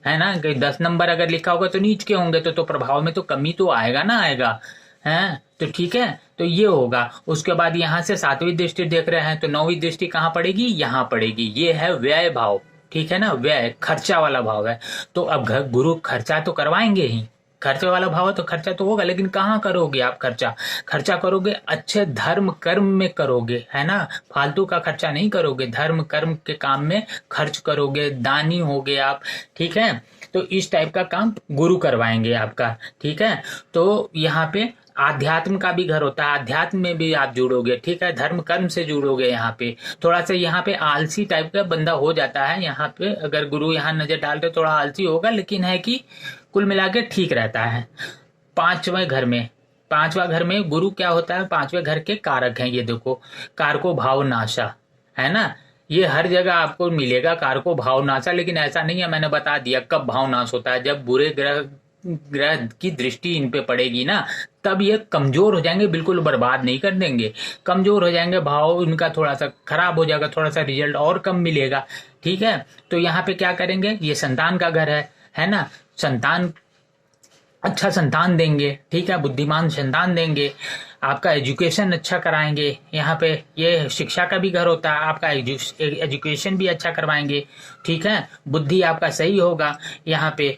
है ना, कि 10 नंबर अगर लिखा होगा तो नीच के होंगे तो प्रभाव में तो कमी तो आएगा ना, आएगा, है तो ठीक है, तो ये होगा। उसके बाद यहाँ से 7वीं दृष्टि देख रहे हैं तो 9वीं दृष्टि कहाँ पड़ेगी, यहाँ पड़ेगी, ये है व्यय भाव, ठीक है ना, व्यय खर्चा वाला भाव है। तो अब गुरु खर्चा तो करवाएंगे ही, खर्चे वाला भाव है तो खर्चा तो होगा, लेकिन कहाँ करोगे आप खर्चा, खर्चा करोगे अच्छे धर्म कर्म में करोगे, है ना, फालतू का खर्चा नहीं करोगे, धर्म कर्म के काम में खर्च करोगे, दानी होगे आप, ठीक है, तो इस टाइप का काम गुरु करवाएंगे आपका, ठीक है। तो यहाँ पे आध्यात्म का भी घर होता है, आध्यात्म में भी आप जुड़ोगे, ठीक है, धर्म कर्म से जुड़ोगे। यहाँ पे थोड़ा सा यहाँ पे आलसी टाइप का बंदा हो जाता है, यहाँ पे अगर गुरु यहाँ नजर डालते थोड़ा आलसी होगा, लेकिन है कि कुल मिला के ठीक रहता है। 5वें घर में, 5वां घर में गुरु क्या होता है, 5वें घर के कारक हैं, ये देखो, कारको भाव नाशा, है ना, ये हर जगह आपको मिलेगा कारको भाव नाशा, लेकिन ऐसा नहीं है, मैंने बता दिया कब भाव नाश होता है, जब बुरे ग्रह की दृष्टि इन पे पड़ेगी ना, तब ये कमजोर हो जाएंगे, बिल्कुल बर्बाद नहीं कर देंगे, कमजोर हो जाएंगे, भाव इनका थोड़ा सा खराब हो जाएगा, थोड़ा सा रिजल्ट और कम मिलेगा, ठीक है। तो यहाँ पे क्या करेंगे, ये संतान का घर है ना, संतान अच्छा संतान देंगे, ठीक है, बुद्धिमान संतान देंगे, आपका एजुकेशन अच्छा कराएंगे, यहाँ पे ये शिक्षा का भी घर होता है, आपका एजुकेशन भी अच्छा करवाएंगे, ठीक है, बुद्धि आपका सही होगा, यहाँ पे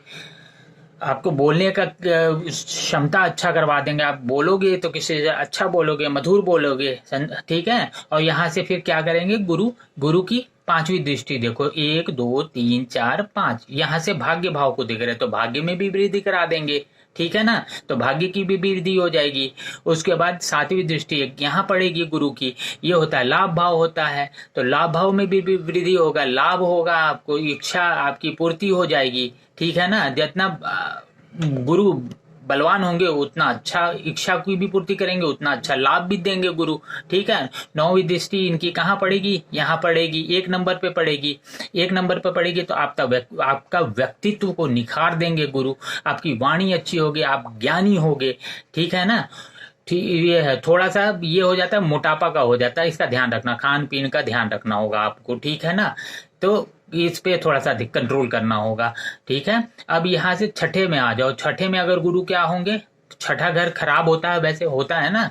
आपको बोलने का क्षमता अच्छा करवा देंगे, आप बोलोगे तो किसी से अच्छा बोलोगे, मधुर बोलोगे, ठीक है। और यहाँ से फिर क्या करेंगे, गुरु की 5वीं दृष्टि देखो, 1 2 3 4 5, यहाँ से भाग्य भाव को देख रहे हैं तो भाग्य में भी वृद्धि करा देंगे, ठीक है ना, तो भाग्य की भी वृद्धि हो जाएगी। उसके बाद 7वीं दृष्टि यहाँ पड़ेगी गुरु की, ये होता है लाभ भाव होता है, तो लाभ भाव में भी वृद्धि होगा, लाभ होगा, आपको इच्छा आपकी पूर्ति हो जाएगी, ठीक है ना, जितना गुरु बलवान होंगे उतना अच्छा इच्छा की भी पूर्ति करेंगे, उतना अच्छा लाभ भी देंगे गुरु, ठीक है। 9वीं दृष्टि इनकी कहाँ पड़ेगी, यहाँ पड़ेगी, 1 नंबर पे पड़ेगी, 1 नंबर पे पड़ेगी तो आपका व्यक्तित्व को निखार देंगे गुरु, आपकी वाणी अच्छी होगी, आप ज्ञानी होगे, ठीक है ना, ठीक, ये है थोड़ा सा ये हो जाता है, मोटापा का हो जाता है, इसका ध्यान रखना, खान पीन का ध्यान रखना होगा आपको, ठीक है ना, तो इस पे थोड़ा सा कंट्रोल करना होगा, ठीक है। अब यहाँ से 6ठे में आ जाओ, 6ठे में अगर गुरु क्या होंगे, 6ठा घर खराब होता है, वैसे होता है ना,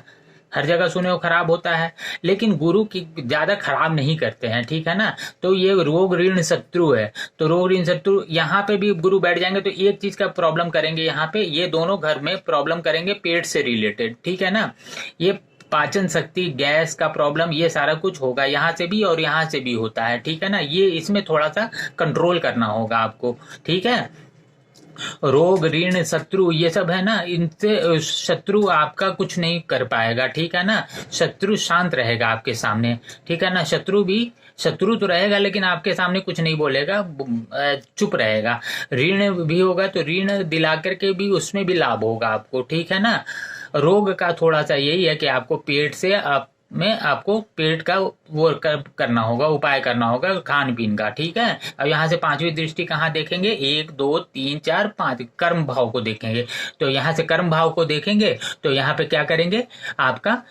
हर जगह सुने हो खराब होता है, लेकिन गुरु की ज्यादा खराब नहीं करते हैं, ठीक है ना, तो ये रोग ऋण शत्रु है, तो रोग ऋण शत्रु यहाँ पे भी गुरु बैठ जाएंगे तो एक चीज का प्रॉब्लम करेंगे, यहाँ पे ये दोनों घर में प्रॉब्लम करेंगे पेट से रिलेटेड, ठीक है ना, ये पाचन शक्ति, गैस का प्रॉब्लम, ये सारा कुछ होगा, यहाँ से भी और यहाँ से भी होता है, ठीक है ना, ये इसमें थोड़ा सा कंट्रोल करना होगा आपको, ठीक है। रोग ऋण शत्रु ये सब है ना, इनसे शत्रु आपका कुछ नहीं कर पाएगा, ठीक है ना, शत्रु शांत रहेगा आपके सामने, ठीक है ना, शत्रु तो रहेगा लेकिन आपके सामने कुछ नहीं बोलेगा, चुप रहेगा। ऋण भी होगा तो ऋण दिला करके भी उसमें भी लाभ होगा आपको, ठीक है ना। रोग का थोड़ा सा यही है कि आपको पेट से आपको पेट का वो करना होगा, उपाय करना होगा खान पीन का, ठीक है। अब यहाँ से 5वीं दृष्टि कहाँ देखेंगे, 1 2 3 4 5 कर्म भाव को देखेंगे, तो यहाँ से कर्म भाव को देखेंगे तो यहाँ पे क्या करेंगे, आपका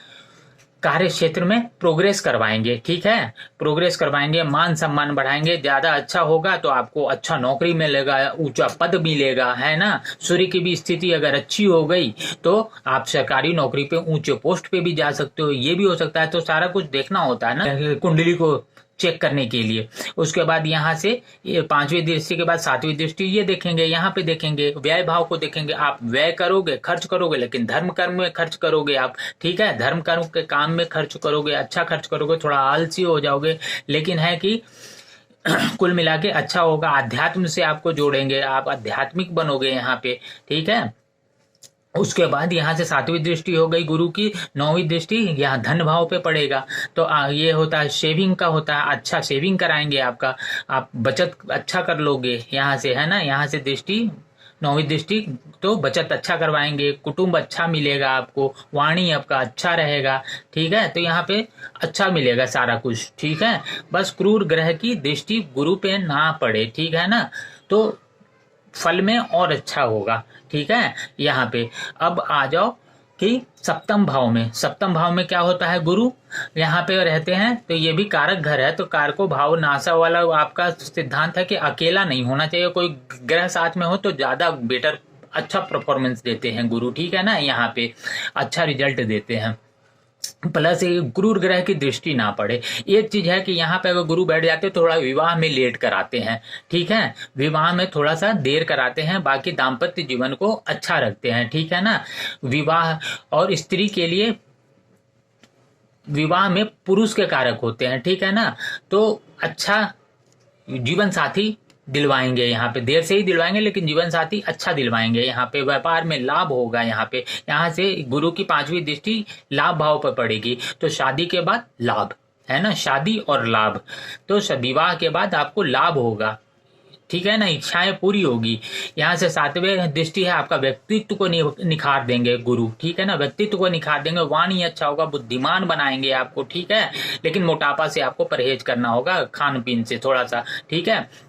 कार्य क्षेत्र में प्रोग्रेस करवाएंगे, ठीक है, प्रोग्रेस करवाएंगे, मान सम्मान बढ़ाएंगे, ज्यादा अच्छा होगा तो आपको अच्छा नौकरी मिलेगा, ऊंचा पद मिलेगा, है ना। सूर्य की भी स्थिति अगर अच्छी हो गई तो आप सरकारी नौकरी पे ऊंचे पोस्ट पे भी जा सकते हो, ये भी हो सकता है, तो सारा कुछ देखना होता है ना कुंडली को चेक करने के लिए। उसके बाद यहाँ से 5वीं दृष्टि के बाद 7वीं दृष्टि ये देखेंगे, यहाँ पे देखेंगे व्यय भाव को देखेंगे, आप व्यय करोगे, खर्च करोगे, लेकिन धर्म कर्म में खर्च करोगे आप, ठीक है, धर्म कर्म के काम में खर्च करोगे, अच्छा खर्च करोगे, थोड़ा आलसी हो जाओगे, लेकिन है कि कुल मिला के अच्छा होगा, अध्यात्म से आपको जोड़ेंगे, आप आध्यात्मिक बनोगे यहाँ पे, ठीक है। उसके बाद यहाँ से 7वीं दृष्टि हो गई गुरु की, 9वीं दृष्टि यहाँ धन भाव पे पड़ेगा, तो ये होता है सेविंग का होता है, अच्छा सेविंग कराएंगे आपका, आप बचत अच्छा कर लोगे यहाँ से, है ना, यहाँ से दृष्टि 9वीं दृष्टि तो बचत अच्छा करवाएंगे, कुटुंब अच्छा मिलेगा आपको, वाणी आपका अच्छा रहेगा, ठीक है, तो यहाँ पे अच्छा मिलेगा सारा कुछ, ठीक है। बस क्रूर ग्रह की दृष्टि गुरु पे ना पड़े, ठीक है ना, तो फल में और अच्छा होगा, ठीक है। यहाँ पे अब आ जाओ कि सप्तम भाव में क्या होता है, गुरु यहाँ पे रहते हैं, तो ये भी कारक घर है। तो कारको भाव नासा वाला आपका सिद्धांत है कि अकेला नहीं होना चाहिए, कोई ग्रह साथ में हो तो ज्यादा बेटर, अच्छा परफॉर्मेंस देते हैं गुरु, ठीक है ना, यहाँ पे अच्छा रिजल्ट देते हैं। प्लस ये गुरु ग्रह की दृष्टि ना पड़े। एक चीज है कि यहाँ पे अगर गुरु बैठ जाते तो थोड़ा विवाह में लेट कराते हैं, ठीक है, विवाह में थोड़ा सा देर कराते हैं, बाकी दाम्पत्य जीवन को अच्छा रखते हैं, ठीक है ना। विवाह और स्त्री के लिए विवाह में पुरुष के कारक होते हैं, ठीक है ना, तो अच्छा जीवन साथी दिलवाएंगे, यहाँ पे देर से ही दिलवाएंगे लेकिन जीवन साथी अच्छा दिलवाएंगे। यहाँ पे व्यापार में लाभ होगा, यहाँ से गुरु की 5वीं दृष्टि लाभ भाव पर पड़ेगी, तो शादी के बाद लाभ है ना, शादी और लाभ, तो विवाह के बाद आपको लाभ होगा, ठीक है ना, इच्छाएं पूरी होगी। यहाँ से 7वें दृष्टि है आपका व्यक्तित्व को निखार देंगे गुरु, ठीक है ना, व्यक्तित्व को निखार देंगे, वाणी अच्छा होगा, बुद्धिमान बनाएंगे आपको, ठीक है, लेकिन मोटापा से आपको परहेज करना होगा, खान पीन से थोड़ा सा, ठीक है।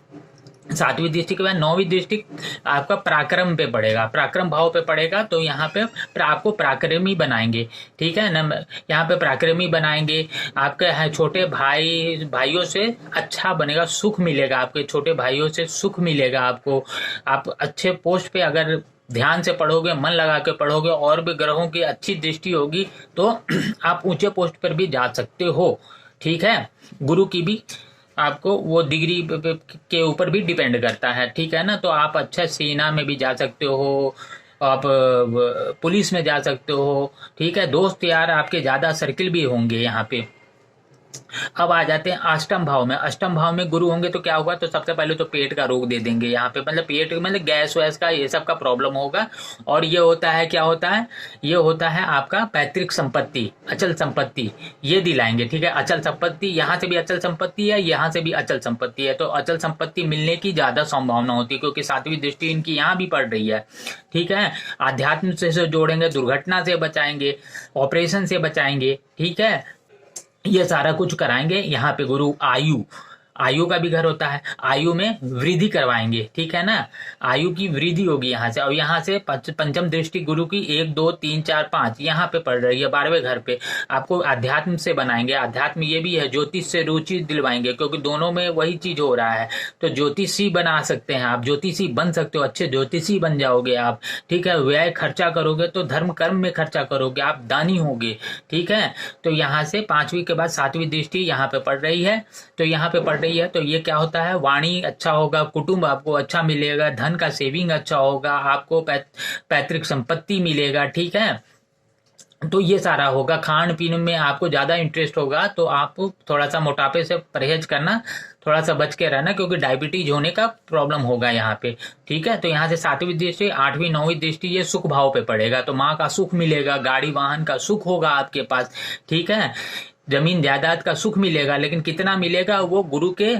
7वीं दृष्टि के बाद 9वीं दृष्टि आपका पराक्रम पे पड़ेगा, पराक्रम भाव पे पड़ेगा, तो यहाँ पे आपको पराक्रमी बनाएंगे, ठीक है ना, यहाँ पे पराक्रमी बनाएंगे, आपके छोटे भाइयों से अच्छा बनेगा, सुख मिलेगा, आपके छोटे भाइयों से सुख मिलेगा आपको, आप अच्छे पोस्ट पे अगर ध्यान से पढ़ोगे, मन लगा के पढ़ोगे, और भी ग्रहों की अच्छी दृष्टि होगी तो आप ऊंचे पोस्ट पर भी जा सकते हो, ठीक है। गुरु की भी आपको वो डिग्री के ऊपर भी डिपेंड करता है, ठीक है ना, तो आप अच्छा सेना में भी जा सकते हो, आप पुलिस में जा सकते हो, ठीक है, दोस्त यार आपके ज्यादा सर्किल भी होंगे यहाँ पे। अब आ जाते हैं अष्टम भाव में। अष्टम भाव में गुरु होंगे तो क्या होगा, तो सबसे पहले तो पेट का रोग दे देंगे यहाँ पे, मतलब पेट मतलब गैस वैस का ये सब का प्रॉब्लम होगा। और ये होता है, क्या होता है, ये होता है आपका पैतृक संपत्ति, अचल संपत्ति, ये दिलाएंगे, ठीक है। अचल संपत्ति, यहाँ से भी अचल संपत्ति है, यहाँ से भी अचल संपत्ति है, तो अचल संपत्ति मिलने की ज्यादा संभावना होती है, क्योंकि 7वीं दृष्टि इनकी यहाँ भी पड़ रही है, ठीक है। आध्यात्म से जोड़ेंगे, दुर्घटना से बचाएंगे, ऑपरेशन से बचाएंगे, ठीक है, ये सारा कुछ कराएंगे। यहाँ पे गुरु आयु का भी घर होता है, आयु में वृद्धि करवाएंगे, ठीक है ना, आयु की वृद्धि होगी यहाँ से। और यहाँ से पंचम दृष्टि गुरु की 1 2 3 4 5 यहाँ पे पड़ रही है, 12वें घर पे आपको अध्यात्म से बनाएंगे। अध्यात्म ये भी है, ज्योतिष से रुचि दिलवाएंगे, क्योंकि दोनों में वही चीज हो रहा है, तो ज्योतिषी बना सकते हैं आप, ज्योतिषी बन सकते हो, अच्छे ज्योतिषी बन जाओगे आप, ठीक है। व्यय खर्चा करोगे तो धर्म कर्म में खर्चा करोगे, आप दानी होगे, ठीक है। तो यहाँ से 5वीं के बाद 7वीं दृष्टि यहाँ पे पड़ रही है, तो यहाँ पे पड़ रही है, तो ये क्या होता है, वाणी अच्छा होगा, कुटुंब आपको अच्छा मिलेगा, धन का सेविंग अच्छा होगा, आपको पैतृक संपत्ति मिलेगा, ठीक है। तो ये सारा होगा। खान पीने में आपको ज्यादा इंटरेस्ट होगा, तो आप थोड़ा सा मोटापे से परहेज करना, थोड़ा सा बच के रहना, क्योंकि डायबिटीज होने का प्रॉब्लम होगा यहाँ पे, ठीक है। तो यहाँ से 7वीं दृष्टि 8वीं 9वीं दृष्टि ये सुख भाव पे पड़ेगा, तो माँ का सुख मिलेगा, गाड़ी वाहन का सुख होगा आपके पास, ठीक है, जमीन जायदाद का सुख मिलेगा, लेकिन कितना मिलेगा वो गुरु के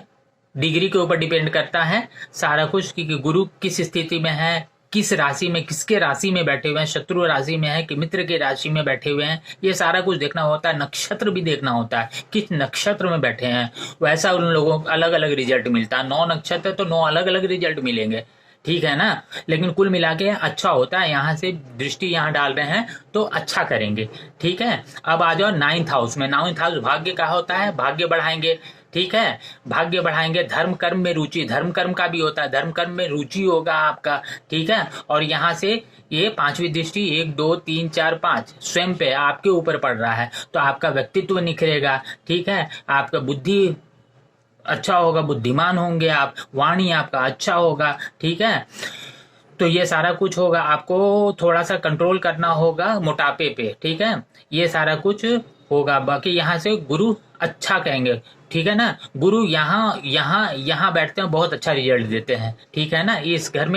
डिग्री के ऊपर डिपेंड करता है सारा कुछ, कि गुरु किस स्थिति में है, किस राशि में, किसके राशि में बैठे हुए हैं, शत्रु राशि में है कि मित्र के राशि में बैठे हुए हैं, ये सारा कुछ देखना होता है। नक्षत्र भी देखना होता है, किस नक्षत्र में बैठे हैं, वैसा उन लोगों को अलग अलग रिजल्ट मिलता है। 9 नक्षत्र तो 9 अलग अलग रिजल्ट मिलेंगे, ठीक है ना, लेकिन कुल मिला के अच्छा होता है। यहाँ से दृष्टि यहाँ डाल रहे हैं तो अच्छा करेंगे, ठीक है। अब आ जाओ 9th हाउस में। 9th हाउस भाग्य का होता है, भाग्य बढ़ाएंगे, ठीक है, भाग्य बढ़ाएंगे। धर्म कर्म में रुचि, धर्म कर्म का भी होता है, धर्म कर्म में रुचि होगा आपका, ठीक है। और यहाँ से ये 5वीं दृष्टि 1 2 3 4 5 स्वयं पे आपके ऊपर पड़ रहा है, तो आपका व्यक्तित्व निखरेगा, ठीक है, आपका बुद्धि अच्छा होगा, बुद्धिमान होंगे आप, वाणी आपका अच्छा होगा, ठीक है। तो ये सारा कुछ होगा, आपको थोड़ा सा कंट्रोल करना होगा मोटापे पे, ठीक है, ये सारा कुछ होगा। बाकी यहाँ से गुरु अच्छा कहेंगे, ठीक है ना, गुरु यहाँ बैठते हैं, बहुत अच्छा रिजल्ट देते हैं, ठीक है ना, इस घर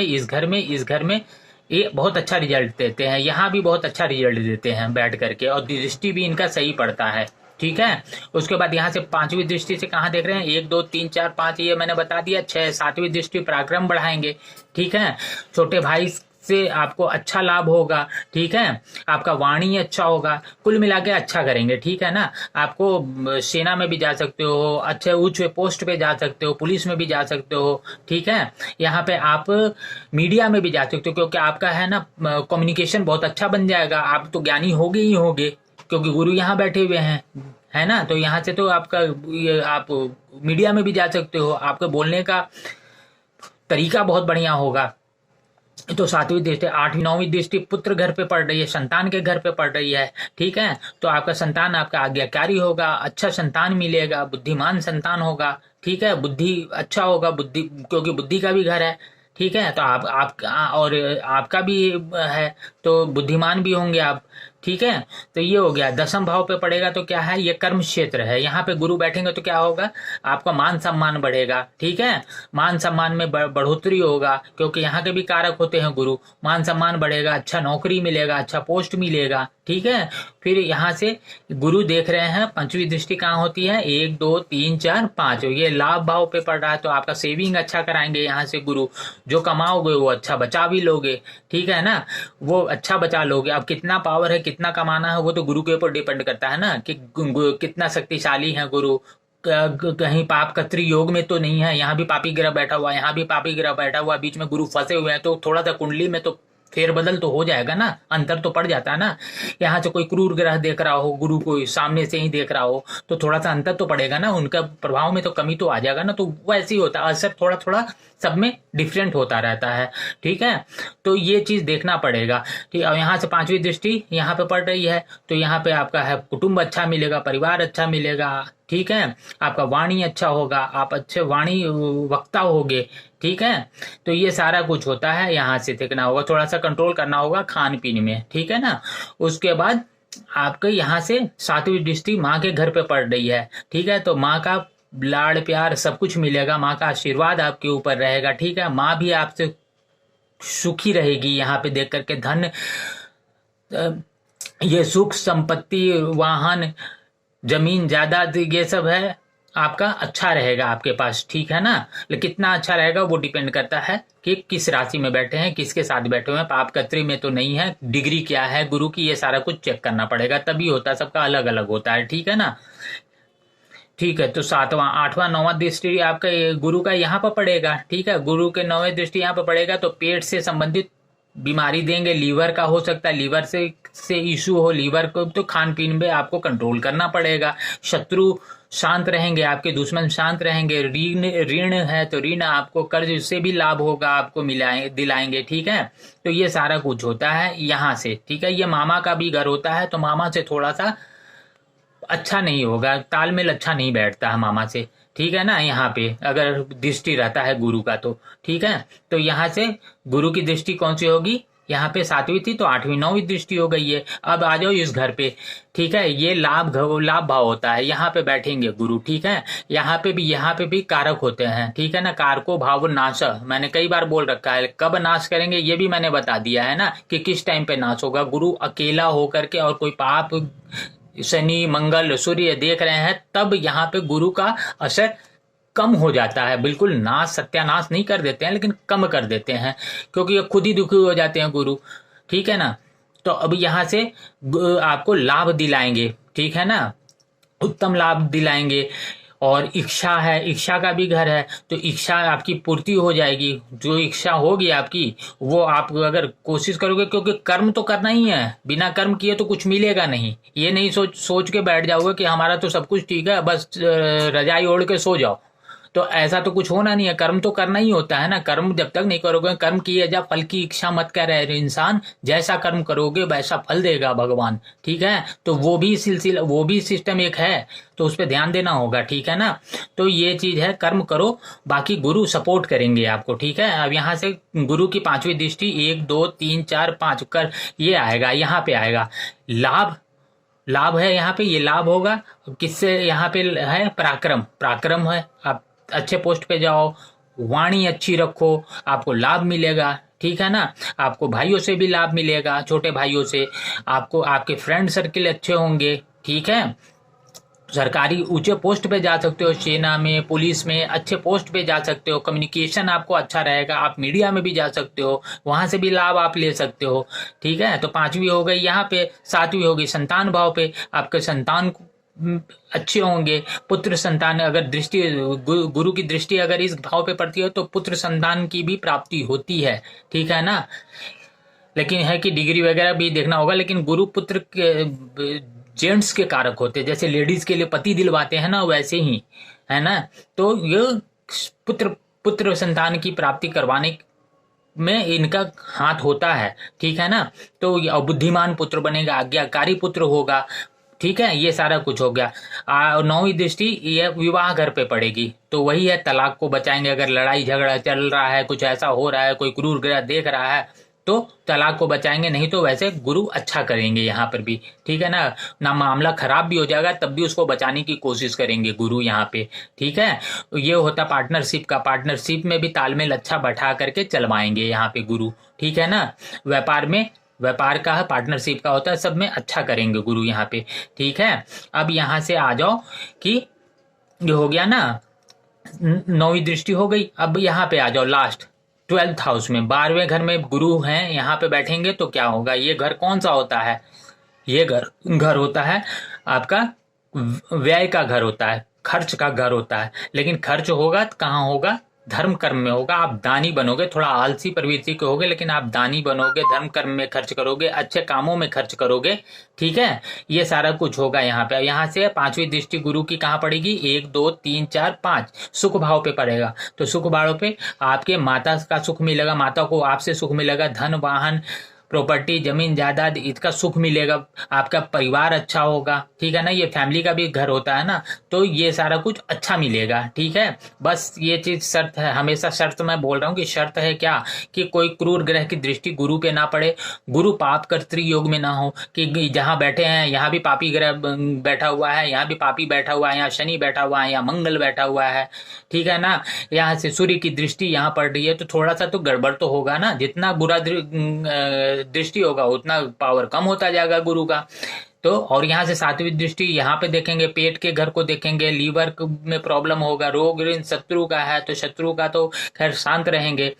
में ये बहुत अच्छा रिजल्ट देते हैं, यहाँ भी बहुत अच्छा रिजल्ट देते हैं बैठ करके, और दृष्टि भी इनका सही पड़ता है, ठीक है। उसके बाद यहाँ से 5वीं दृष्टि से कहाँ देख रहे हैं, 1 2 3 4 5 ये मैंने बता दिया। 6 7वीं दृष्टि पराक्रम बढ़ाएंगे, ठीक है। छोटे भाई जिससे आपको अच्छा लाभ होगा, ठीक है। आपका वाणी अच्छा होगा, कुल मिला के अच्छा करेंगे, ठीक है ना। आपको सेना में भी जा सकते हो, अच्छे उच्च पोस्ट पे जा सकते हो, पुलिस में भी जा सकते हो, ठीक है। यहाँ पे आप मीडिया में भी जा सकते हो, क्योंकि आपका है ना कम्युनिकेशन बहुत अच्छा बन जाएगा। आप तो ज्ञानी होगे ही होगे, क्योंकि गुरु यहाँ बैठे हुए हैं, है ना। तो यहाँ से तो आपका आप मीडिया में भी जा सकते हो, आपके बोलने का तरीका बहुत बढ़िया होगा। तो सातवीं दृष्टि, आठवीं नौवीं दृष्टि पुत्र घर पे पड़ रही है, संतान के घर पे पड़ रही है, ठीक है। तो आपका संतान आपका आज्ञाकारी होगा, अच्छा संतान मिलेगा, बुद्धिमान संतान होगा, ठीक है। बुद्धि अच्छा होगा, बुद्धि, क्योंकि बुद्धि का भी घर है, ठीक है। तो आप और आपका भी है, तो बुद्धिमान भी होंगे आप, ठीक है। तो ये हो गया। दसम भाव पे पड़ेगा तो क्या है, ये कर्म क्षेत्र है। यहाँ पे गुरु बैठेंगे तो क्या होगा, आपका मान सम्मान बढ़ेगा, ठीक है। मान सम्मान में बढ़ोतरी होगा, क्योंकि यहाँ के भी कारक होते हैं गुरु। मान सम्मान बढ़ेगा, अच्छा नौकरी मिलेगा, अच्छा पोस्ट मिलेगा, ठीक है। फिर यहाँ से गुरु देख रहे हैं, पंचवी दृष्टि कहाँ होती है, 1 2 3 4 5, ये लाभ भाव पे पड़ रहा है। तो आपका सेविंग अच्छा कराएंगे यहाँ से गुरु। जो कमाओगे वो अच्छा बचा भी लोगे, ठीक है ना। वो अच्छा बचा लोगे। अब कितना पावर है, कितना कमाना है, वो तो गुरु के ऊपर डिपेंड करता है ना, कि कितना शक्तिशाली है गुरु। कहीं पाप कत्री योग में तो नहीं है, यहाँ भी पापी ग्रह बैठा हुआ है, यहाँ भी पापी ग्रह बैठा हुआ है, बीच में गुरु फंसे हुए हैं। तो थोड़ा सा कुंडली में तो फेरबदल तो हो जाएगा ना, अंतर तो पड़ जाता है ना। यहाँ से कोई क्रूर ग्रह देख रहा हो, गुरु को सामने से ही देख रहा हो, तो थोड़ा सा अंतर तो पड़ेगा ना, उनका प्रभाव में तो कमी तो आ जाएगा ना। तो वैसे ही होता है, असर थोड़ा थोड़ा सब में डिफरेंट होता रहता है, ठीक है। तो ये चीज देखना पड़ेगा, ठीक है। और यहाँ से पांचवी दृष्टि यहाँ पे पड़ रही है, तो यहाँ पे आपका है कुटुंब अच्छा मिलेगा, परिवार अच्छा मिलेगा, ठीक है। आपका वाणी अच्छा होगा, आप अच्छे वाणी वक्ता होगे, ठीक है। तो ये सारा कुछ होता है, यहाँ से देखना होगा, थोड़ा सा कंट्रोल करना होगा खान पीन में, ठीक है ना। उसके बाद आपके यहाँ से सातवीं दृष्टि माँ के घर पे पड़ रही है, ठीक है। तो माँ का लाड़ प्यार सब कुछ मिलेगा, माँ का आशीर्वाद आपके ऊपर रहेगा, ठीक है। माँ भी आपसे सुखी रहेगी, यहाँ पे देख करके धन, ये सुख संपत्ति, वाहन, जमीन जायदाद, ये सब है आपका अच्छा रहेगा आपके पास, ठीक है ना। लेकिन कितना अच्छा रहेगा वो डिपेंड करता है कि किस राशि में बैठे हैं, किसके साथ बैठे हुए हैं, पाप कत्री में तो नहीं है, डिग्री क्या है गुरु की, ये सारा कुछ चेक करना पड़ेगा, तभी होता है। सबका अलग अलग होता है, ठीक है ना। ठीक है। तो सातवां आठवां नौवां दृष्टि आपका गुरु का यहाँ पर पड़ेगा, ठीक है। गुरु के नौवें दृष्टि यहाँ पर पड़ेगा, तो पेट से संबंधित बीमारी देंगे, लीवर का हो सकता है, लीवर से इशू हो, लीवर को तो खान पीन में आपको कंट्रोल करना पड़ेगा। शत्रु शांत रहेंगे, आपके दुश्मन शांत रहेंगे। ऋण है तो ऋण, आपको कर्ज से भी लाभ होगा, आपको दिलाएंगे, ठीक है। तो ये सारा कुछ होता है यहाँ से, ठीक है। ये मामा का भी घर होता है, तो मामा से थोड़ा सा अच्छा नहीं होगा, तालमेल अच्छा नहीं बैठता है मामा से, ठीक है ना। यहाँ पे अगर दृष्टि रहता है गुरु का तो, ठीक है। तो यहाँ से गुरु की दृष्टि कौन सी होगी, यहाँ पे सातवीं थी तो आठवीं नौवीं दृष्टि हो गई है। अब आ जाओ इस घर पे, ठीक है। ये लाभ भाव होता है, यहाँ पे बैठेंगे गुरु, ठीक है। यहाँ पे भी कारक होते हैं, ठीक है ना। कारको भाव नाश, मैंने कई बार बोल रखा है, कब नाश करेंगे ये भी मैंने बता दिया है ना, कि किस टाइम पे नाश होगा। गुरु अकेला होकर के और कोई पाप, शनि मंगल सूर्य देख रहे हैं, तब यहाँ पे गुरु का असर कम हो जाता है। बिल्कुल नाश सत्यानाश नहीं कर देते हैं, लेकिन कम कर देते हैं, क्योंकि ये खुद ही दुखी हो जाते हैं गुरु, ठीक है ना। तो अब यहाँ से आपको लाभ दिलाएंगे, ठीक है ना, उत्तम लाभ दिलाएंगे। और इच्छा है, इच्छा का भी घर है, तो इच्छा आपकी पूर्ति हो जाएगी। जो इच्छा होगी आपकी, वो आप अगर कोशिश करोगे, क्योंकि कर्म तो करना ही है, बिना कर्म किए तो कुछ मिलेगा नहीं। ये नहीं सोच के बैठ जाओगे कि हमारा तो सब कुछ ठीक है, बस रजाई ओढ़ के सो जाओ, तो ऐसा तो कुछ होना नहीं है। कर्म तो करना ही होता है ना। कर्म जब तक नहीं करोगे, कर्म किए जा, फल की इच्छा मत कर रहे इंसान, जैसा कर्म करोगे वैसा फल देगा भगवान, ठीक है। तो वो भी सिलसिला, वो भी सिस्टम एक है, तो उस पर ध्यान देना होगा, ठीक है ना। तो ये चीज है, कर्म करो, बाकी गुरु सपोर्ट करेंगे आपको, ठीक है। अब यहाँ से गुरु की पांचवी दृष्टि 1 2 3 4 5 कर ये आएगा, यहाँ पे आएगा लाभ है, यहाँ पे ये लाभ होगा। किससे यहाँ पे है, पराक्रम है, आप अच्छे पोस्ट पे जाओ, वाणी अच्छी रखो, आपको लाभ मिलेगा, ठीक है ना। आपको भाइयों से भी लाभ मिलेगा, छोटे भाइयों से, आपको आपके फ्रेंड सर्किल अच्छे होंगे, ठीक है। सरकारी ऊंचे पोस्ट पे जा सकते हो, सेना में, पुलिस में अच्छे पोस्ट पे जा सकते हो, कम्युनिकेशन आपको अच्छा रहेगा, आप मीडिया में भी जा सकते हो, वहां से भी लाभ आप ले सकते हो। ठीक है, तो पांचवी हो गई यहाँ पे। सातवीं हो गई संतान भाव पे, आपके संतान अच्छे होंगे। पुत्र संतान अगर दृष्टि गुरु की दृष्टि अगर इस भाव पे पड़ती है तो पुत्र संतान की भी प्राप्ति होती है। ठीक है ना, लेकिन है कि डिग्री वगैरह भी देखना होगा। लेकिन गुरु पुत्र के जेंट्स के कारक होते हैं, जैसे लेडीज के लिए पति दिलवाते हैं ना, वैसे ही है ना। तो ये पुत्र पुत्र संतान की प्राप्ति करवाने में इनका हाथ होता है। ठीक है ना, तो बुद्धिमान पुत्र बनेगा, आज्ञाकारी पुत्र होगा। ठीक है, ये सारा कुछ हो गया। नौवीं दृष्टि ये विवाह घर पे पड़ेगी, तो वही है तलाक को बचाएंगे। अगर लड़ाई झगड़ा चल रहा है, कुछ ऐसा हो रहा है, कोई क्रूर ग्रह देख रहा है, तो तलाक को बचाएंगे। नहीं तो वैसे गुरु अच्छा करेंगे यहाँ पर भी। ठीक है ना मामला खराब भी हो जाएगा तब भी उसको बचाने की कोशिश करेंगे गुरु यहाँ पे। ठीक है, ये होता पार्टनरशिप का। पार्टनरशिप में भी तालमेल अच्छा बैठा करके चलवाएंगे यहाँ पे गुरु। ठीक है ना, व्यापार का है, पार्टनरशिप का होता है, सब में अच्छा करेंगे गुरु यहाँ पे। ठीक है, अब यहाँ से आ जाओ कि ये हो गया ना, नौवीं दृष्टि हो गई। अब यहाँ पे आ जाओ लास्ट 12th हाउस में, 12वें घर में गुरु हैं, यहाँ पे बैठेंगे तो क्या होगा। ये घर कौन सा होता है, ये घर होता है आपका व्यय का घर होता है, खर्च का घर होता है। लेकिन खर्च होगा तो कहाँ होगा, धर्म कर्म में होगा। आप दानी बनोगे, थोड़ा आलसी प्रवृत्ति के होगे, लेकिन आप दानी बनोगे, धर्म कर्म में खर्च करोगे, अच्छे कामों में खर्च करोगे। ठीक है, ये सारा कुछ होगा यहाँ पे। यहाँ से पांचवी दृष्टि गुरु की कहाँ पड़ेगी, 1 2 3 4 5 सुख भाव पे पड़ेगा। तो सुख भाव पे आपके माता का सुख मिलेगा, माता को आपसे सुख मिलेगा, धन वाहन प्रॉपर्टी जमीन जायदाद इसका सुख मिलेगा, आपका परिवार अच्छा होगा। ठीक है ना, ये फैमिली का भी घर होता है ना, तो ये सारा कुछ अच्छा मिलेगा। ठीक है, बस ये चीज शर्त है, हमेशा शर्त मैं बोल रहा हूँ कि शर्त है क्या, कि कोई क्रूर ग्रह की दृष्टि गुरु पे ना पड़े, गुरु पाप कर्तृ योग में ना हो, कि जहाँ बैठे हैं यहाँ भी पापी ग्रह बैठा हुआ है, यहाँ भी पापी बैठा हुआ है, यहाँ शनि बैठा हुआ है, यहाँ मंगल बैठा हुआ है। ठीक है ना, यहाँ से सूर्य की दृष्टि यहाँ पड़ रही है, तो थोड़ा सा तो गड़बड़ तो होगा ना। जितना बुरा दृष्टि होगा उतना पावर कम होता जाएगा गुरु का। तो और यहाँ से सातवीं दृष्टि यहाँ पे देखेंगे, पेट के घर को देखेंगे, लीवर में प्रॉब्लम होगा, रोग ऋण शत्रु का है तो शत्रु का तो खैर शांत रहेंगे,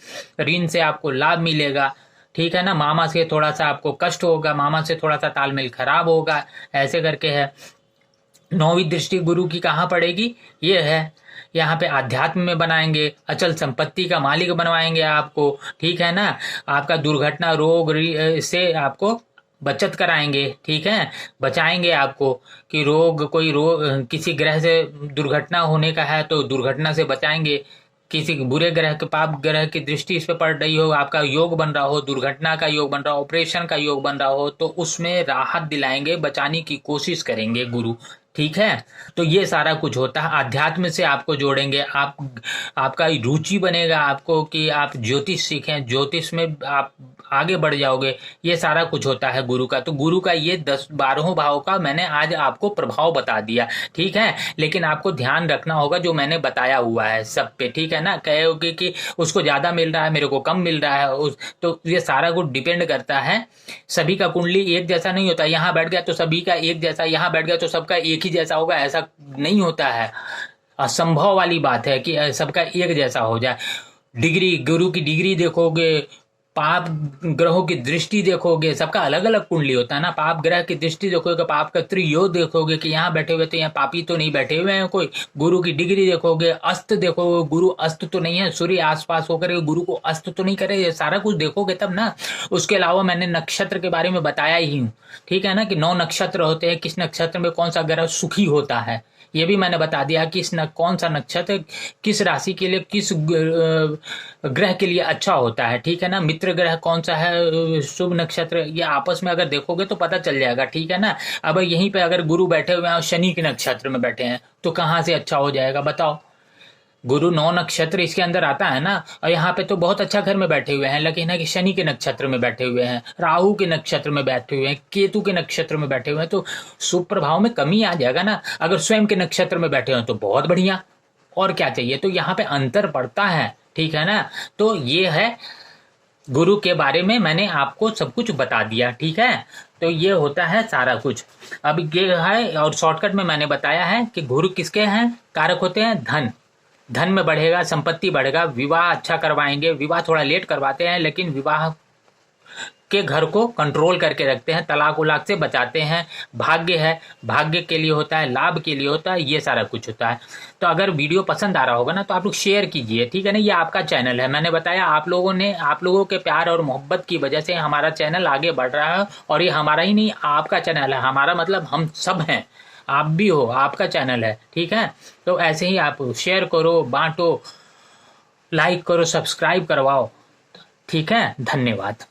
ऋण से आपको लाभ मिलेगा। ठीक है ना, मामा से थोड़ा सा आपको कष्ट होगा, मामा से थोड़ा सा तालमेल खराब होगा, ऐसे करके है। नौवीं दृष्टि गुरु की कहाँ पड़ेगी, ये है यहाँ पे आध्यात्म में बनाएंगे, अचल संपत्ति का मालिक बनवाएंगे आपको। ठीक है ना, आपका दुर्घटना रोग से आपको बचत कराएंगे। ठीक है, बचाएंगे आपको कि कोई रोग किसी ग्रह से दुर्घटना होने का है तो दुर्घटना से बचाएंगे। किसी बुरे ग्रह के पाप ग्रह की दृष्टि इस पे पड़ रही हो, आपका योग बन रहा हो, दुर्घटना का योग बन रहा हो, ऑपरेशन का योग बन रहा हो, तो उसमें राहत दिलाएंगे, बचाने की कोशिश करेंगे गुरु। ठीक है, तो ये सारा कुछ होता है। अध्यात्म से आपको जोड़ेंगे, आपका रुचि बनेगा आपको कि आप ज्योतिष सीखें, ज्योतिष में आप आगे बढ़ जाओगे। ये सारा कुछ होता है गुरु का। तो गुरु का ये 10-12 भाव का मैंने आज आपको प्रभाव बता दिया। ठीक है, लेकिन आपको ध्यान रखना होगा जो मैंने बताया हुआ है सब पे। ठीक है ना, कहोगे कि उसको ज्यादा मिल रहा है, मेरे को कम मिल रहा है, तो ये सारा कुछ डिपेंड करता है। सभी का कुंडली एक जैसा नहीं होता, यहाँ बैठ गया तो सभी का एक जैसा, यहाँ बैठ गया तो सबका एक ही जैसा होगा, ऐसा नहीं होता है। असंभव वाली बात है कि सबका एक जैसा हो जाए। डिग्री, गुरु की डिग्री देखोगे, पाप ग्रहों की दृष्टि देखोगे, सबका अलग अलग कुंडली होता है ना। पाप ग्रह की दृष्टि देखोगे, पाप का त्रियोग देखोगे कि यहाँ बैठे हुए तो यहाँ पापी तो नहीं बैठे हुए हैं कोई। गुरु की डिग्री देखोगे, अस्त देखोगे, गुरु अस्त तो नहीं है, सूर्य आसपास होकर गुरु को अस्त तो नहीं करे, ये सारा कुछ देखोगे तब ना। उसके अलावा मैंने नक्षत्र के बारे में बताया ही हूँ। ठीक है ना, कि 9 नक्षत्र होते हैं, किस नक्षत्र में कौन सा ग्रह सुखी होता है ये भी मैंने बता दिया कि कौन सा नक्षत्र किस राशि के लिए, किस ग्रह के लिए अच्छा होता है। ठीक है ना, मित्र ग्रह कौन सा है, शुभ नक्षत्र, ये आपस में अगर देखोगे तो पता चल जाएगा। ठीक है ना, अब यहीं पे अगर गुरु बैठे हुए हैं और शनि के नक्षत्र में बैठे हैं तो कहाँ से अच्छा हो जाएगा बताओ। गुरु 9 नक्षत्र इसके अंदर आता है ना, और यहाँ पे तो बहुत अच्छा घर में बैठे हुए हैं, लेकिन है कि शनि के नक्षत्र में बैठे हुए हैं, राहु के नक्षत्र में बैठे हुए हैं, केतु के नक्षत्र में बैठे हुए हैं, तो शुभ प्रभाव में कमी आ जाएगा ना। अगर स्वयं के नक्षत्र में बैठे हो तो बहुत बढ़िया, और क्या चाहिए। तो यहाँ पे अंतर पड़ता है। ठीक है ना, तो ये है गुरु के बारे में मैंने आपको सब कुछ बता दिया, ठीक है। तो ये होता है सारा कुछ। अब ये है, और शॉर्टकट में मैंने बताया है कि गुरु किसके हैं कारक होते हैं, धन। धन में बढ़ेगा, संपत्ति बढ़ेगा, विवाह अच्छा करवाएंगे। विवाह थोड़ा लेट करवाते हैं लेकिन विवाह के घर को कंट्रोल करके रखते हैं, तलाक उलाक से बचाते हैं। भाग्य है, भाग्य के लिए होता है, लाभ के लिए होता है, ये सारा कुछ होता है। तो अगर वीडियो पसंद आ रहा होगा ना तो आप लोग शेयर कीजिए, ठीक है ना। ये आपका चैनल है, मैंने बताया आप लोगों के प्यार और मोहब्बत की वजह से हमारा चैनल आगे बढ़ रहा है। और ये हमारा ही नहीं, आपका चैनल है। हमारा मतलब हम सब हैं, आप भी हो, आपका चैनल है, ठीक है। तो ऐसे ही आप शेयर करो, बांटो, लाइक करो, सब्सक्राइब करवाओ, ठीक है। धन्यवाद।